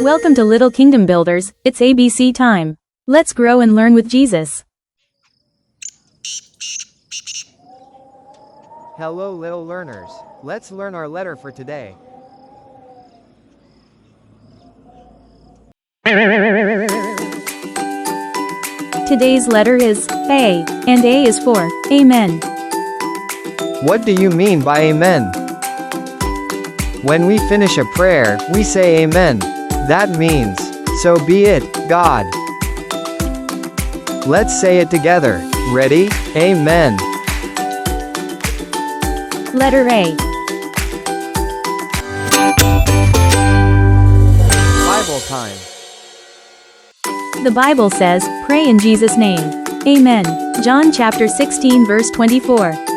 Welcome to Little Kingdom Builders, it's ABC time. Let's grow and learn with Jesus. Hello little learners. Let's learn our letter for today. Today's letter is A, and A is for Amen. What do you mean by amen? When we finish a prayer, we say amen. That means, so be it, God. Let's say it together. Ready? Amen. Letter A. Bible time. The Bible says, pray in Jesus' name. Amen. John chapter 16 verse 24.